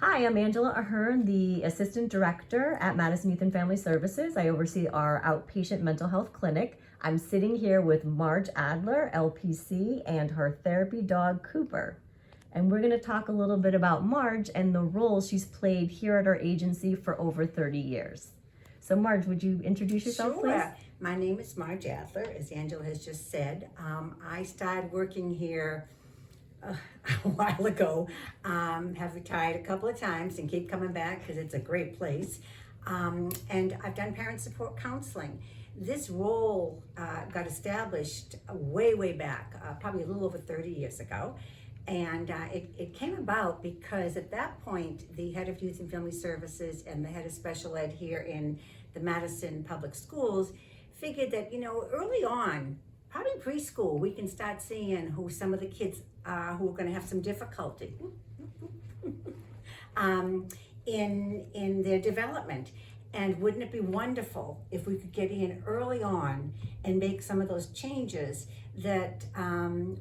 Hi, I'm Angela Ahern, the Assistant Director at Madison Youth and Family Services. I oversee our outpatient mental health clinic. I'm sitting here with Marge Adler, LPC, and her therapy dog, Cooper. And we're going to talk a little bit about Marge and the role she's played here at our agency for over 30 years. So Marge, would you introduce yourself, Sure. please? My name is Marge Adler, as Angela has just said. I started working here a while ago, have retired a couple of times and keep coming back because it's a great place. And I've done parent support counseling. This role got established way back, probably a little over 30 years ago. And it came about because at that point, the head of youth and family services and the head of special ed here in the Madison Public Schools figured that, early on, probably preschool, we can start seeing who some of the kids who are going to have some difficulty in their development. And wouldn't it be wonderful if we could get in early on and make some of those changes that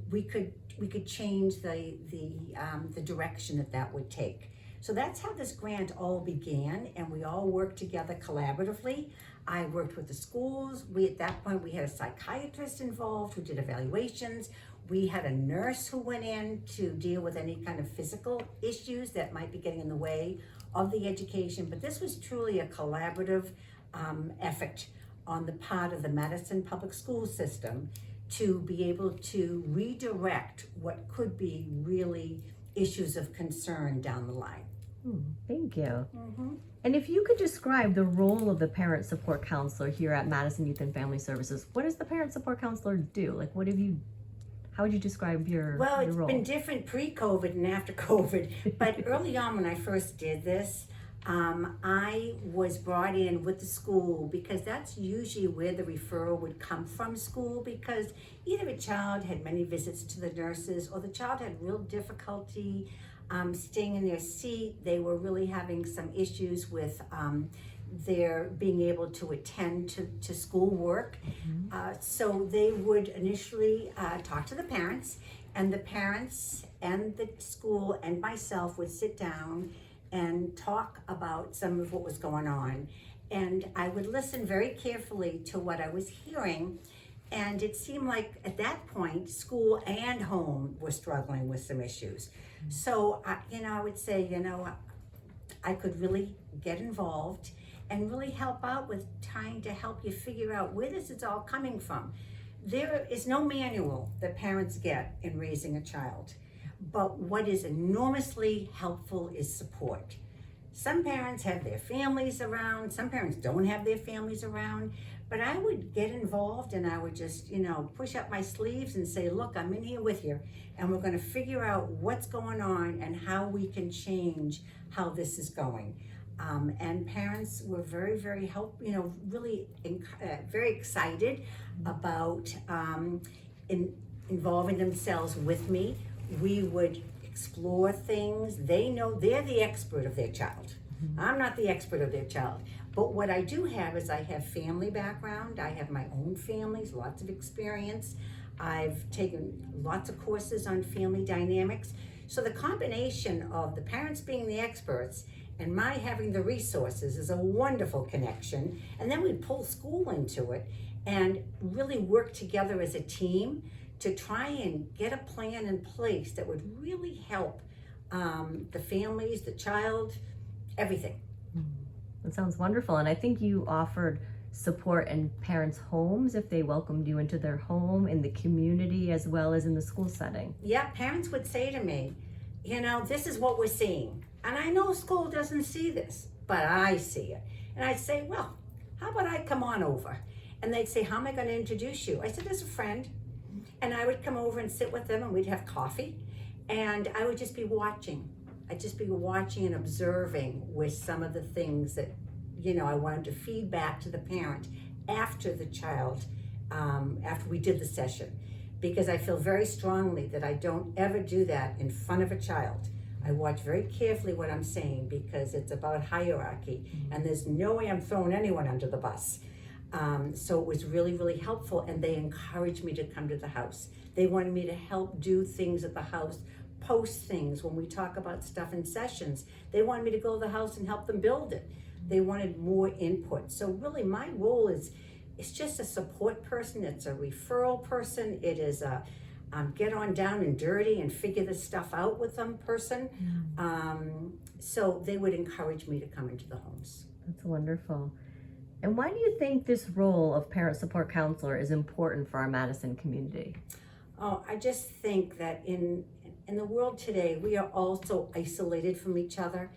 we could change the direction that would take. So that's how this grant all began, and we all worked together collaboratively. I worked with the schools. At that point, we had a psychiatrist involved who did evaluations. We had a nurse who went in to deal with any kind of physical issues that might be getting in the way of the education. But this was truly a collaborative effort on the part of the Madison Public School System to be able to redirect what could be really issues of concern down the line. Thank you. Mm-hmm. And if you could describe the role of the parent support counselor here at Madison Youth and Family Services, what does the parent support counselor do? Like, how would you describe your Well, your it's role? been different pre-COVID and after COVID, but early on when I first did this, I was brought in with the school because that's usually where the referral would come from school, because either a child had many visits to the nurses or the child had real difficulty staying in their seat. They were really having some issues with their being able to attend to school work. So they would initially talk to the parents, and the parents and the school and myself would sit down and talk about some of what was going on. And I would listen very carefully to what I was hearing. And it seemed like at that point, school and home were struggling with some issues. So, I would say, I could really get involved and really help out with trying to help you figure out where this is all coming from. There is no manual that parents get in raising a child, but what is enormously helpful is support. Some parents have their families around, some parents don't have their families around, but I would get involved and I would just, push up my sleeves and say, look, I'm in here with you, and we're gonna figure out what's going on and how we can change how this is going. And parents were very, very really very excited about involving themselves with me. We would explore things. They know they're the expert of their child. I'm not the expert of their child. But what I do have is I have family background. I have my own families, lots of experience. I've taken lots of courses on family dynamics. So the combination of the parents being the experts and my having the resources is a wonderful connection. And then we pull school into it and really work together as a team to try and get a plan in place that would really help the families, the child, everything. That sounds wonderful. And I think you offered support in parents' homes if they welcomed you into their home, in the community, as well as in the school setting. Yeah, parents would say to me, this is what we're seeing. And I know school doesn't see this, but I see it. And I'd say, well, how about I come on over? And they'd say, how am I going to introduce you? I said, as a friend. And I would come over and sit with them and we'd have coffee. And I would just be watching. I'd just be watching and observing with some of the things that, I wanted to feed back to the parent after the child, after we did the session. Because I feel very strongly that I don't ever do that in front of a child. I watch very carefully what I'm saying because it's about hierarchy and there's no way I'm throwing anyone under the bus. So it was really, really helpful, and they encouraged me to come to the house. They wanted me to help do things at the house post things, when we talk about stuff in sessions. They wanted me to go to the house and help them build it. They wanted more input. So really my role is, it's just a support person. It's a referral person. It is a get on down and dirty and figure this stuff out with them person. So they would encourage me to come into the homes. That's wonderful. And why do you think this role of parent support counselor is important for our Madison community? Oh, I just think that in the world today, we are all so isolated from each other.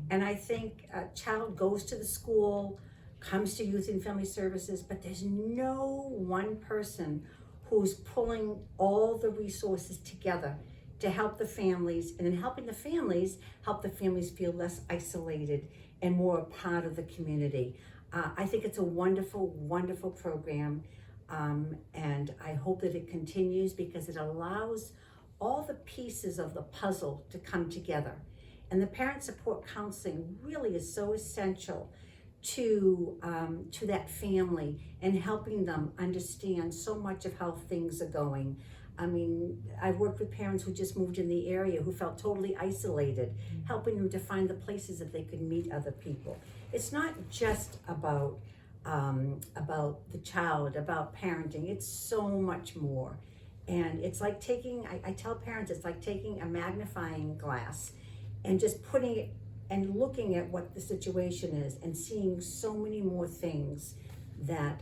And I think a child goes to the school, comes to Youth and Family Services, but there's no one person who's pulling all the resources together to help the families, and in helping the families, help the families feel less isolated and more a part of the community. I think it's a wonderful, wonderful program, and I hope that it continues because it allows all the pieces of the puzzle to come together. And the parent support counseling really is so essential to that family and helping them understand so much of how things are going. I mean, I've worked with parents who just moved in the area who felt totally isolated, helping them to find the places that they could meet other people. It's not just about the child, about parenting. It's so much more. And it's like taking, I tell parents, it's like taking a magnifying glass and just putting it and looking at what the situation is and seeing so many more things that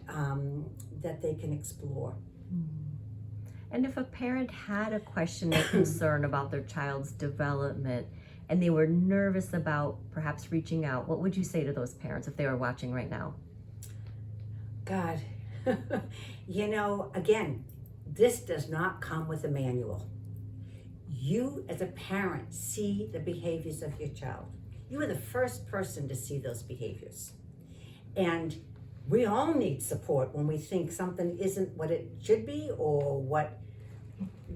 that they can explore. And if a parent had a question or concern about their child's development and they were nervous about perhaps reaching out, what would you say to those parents if they were watching right now? God, you know, again, this does not come with a manual. You as a parent see the behaviors of your child. You are the first person to see those behaviors. And we all need support when we think something isn't what it should be or what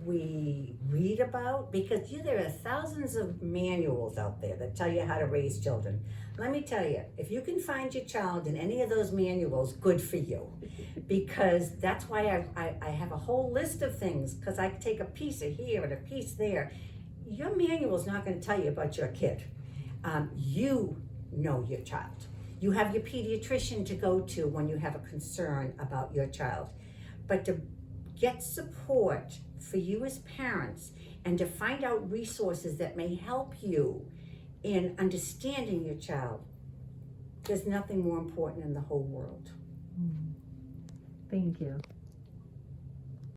we read about, because there are thousands of manuals out there that tell you how to raise children. Let me tell you, if you can find your child in any of those manuals, good for you. Because that's why I have a whole list of things, because I take a piece of here and a piece there. Your manual is not going to tell you about your kid. You know your child. You have your pediatrician to go to when you have a concern about your child. But to get support for you as parents and to find out resources that may help you in understanding your child, there's nothing more important in the whole world. Thank you.